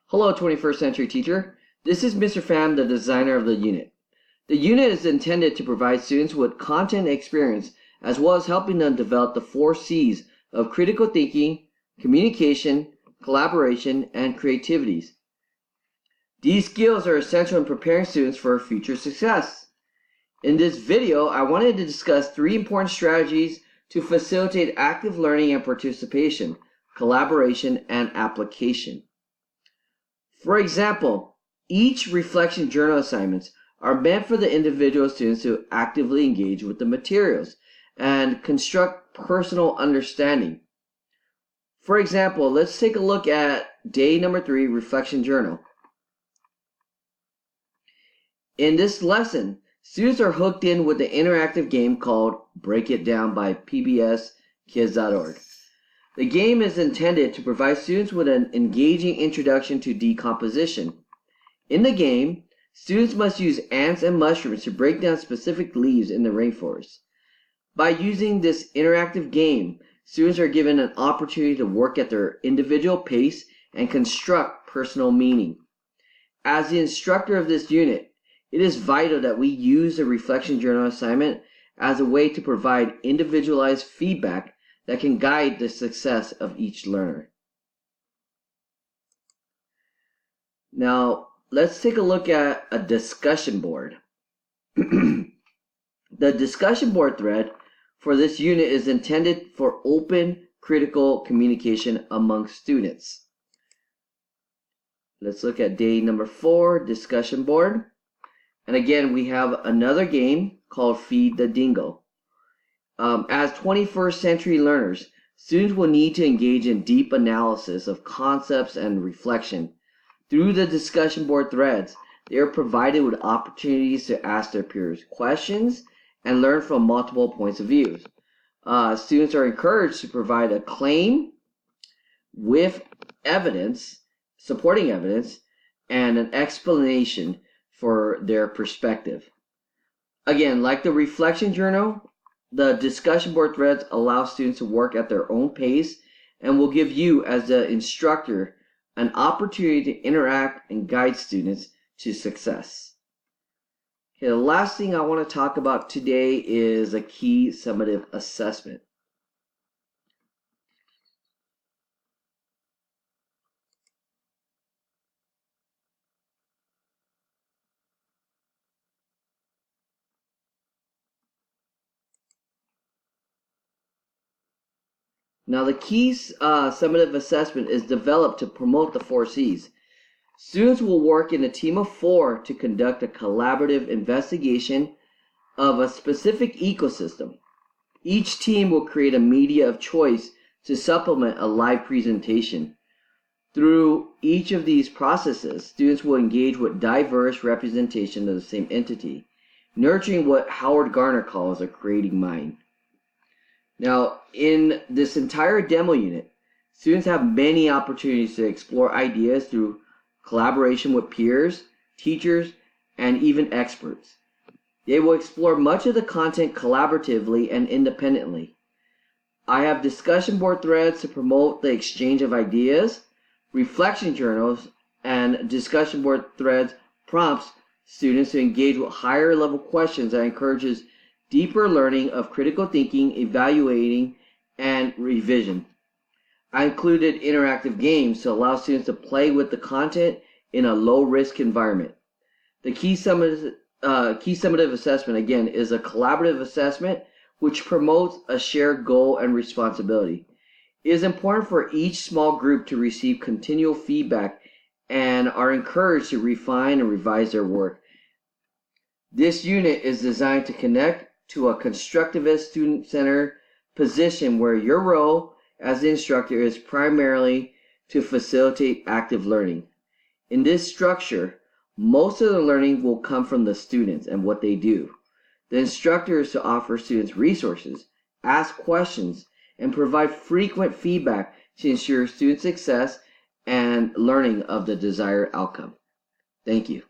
Hello, 21st Century Teacher. This is Mr. Pham, the designer of the unit. The unit is intended to provide students with content experience as well as helping them develop the 4 C's of critical thinking, communication, collaboration, and creativity. These skills are essential in preparing students for future success. In this video, I wanted to discuss 3 important strategies to facilitate active learning and participation, collaboration, and application. For example, each reflection journal assignments are meant for the individual students to actively engage with the materials and construct personal understanding. For example, let's take a look at day number 3, reflection journal. In this lesson, students are hooked in with the interactive game called Break It Down by pbskids.org. The game is intended to provide students with an engaging introduction to decomposition. In the game, students must use ants and mushrooms to break down specific leaves in the rainforest. By using this interactive game, students are given an opportunity to work at their individual pace and construct personal meaning. As the instructor of this unit, it is vital that we use the reflection journal assignment as a way to provide individualized feedback that can guide the success of each learner. Now, let's take a look at a discussion board. The discussion board thread for this unit is intended for open, critical communication among students. Let's look at day number 4, discussion board. And again, we have another game called Feed the Dingo. As 21st century learners, students will need to engage in deep analysis of concepts and reflection. Through the discussion board threads, they are provided with opportunities to ask their peers questions and learn from multiple points of view. Students are encouraged to provide a claim with evidence, supporting evidence, and an explanation for their perspective. Again, like the reflection journal, the discussion board threads allow students to work at their own pace and will give you, as the instructor, an opportunity to interact and guide students to success. Okay, the last thing I want to talk about today is a key summative assessment. Now, the key summative assessment is developed to promote the 4 C's. Students will work in a team of 4 to conduct a collaborative investigation of a specific ecosystem. Each team will create a media of choice to supplement a live presentation. Through each of these processes, students will engage with diverse representation of the same entity, nurturing what Howard Gardner calls a creating mind. Now, in this entire demo unit, students have many opportunities to explore ideas through collaboration with peers, teachers, and even experts. They will explore much of the content collaboratively and independently. I have discussion board threads to promote the exchange of ideas, reflection journals, and discussion board threads prompts students to engage with higher level questions that encourages deeper learning of critical thinking, evaluating, and revision. I included interactive games to allow students to play with the content in a low-risk environment. The key summative assessment, again, is a collaborative assessment which promotes a shared goal and responsibility. It is important for each small group to receive continual feedback and are encouraged to refine and revise their work. This unit is designed to connect to a constructivist, student-centered position where your role as the instructor is primarily to facilitate active learning. In this structure, most of the learning will come from the students and what they do. The instructor is to offer students resources, ask questions, and provide frequent feedback to ensure student success and learning of the desired outcome. Thank you.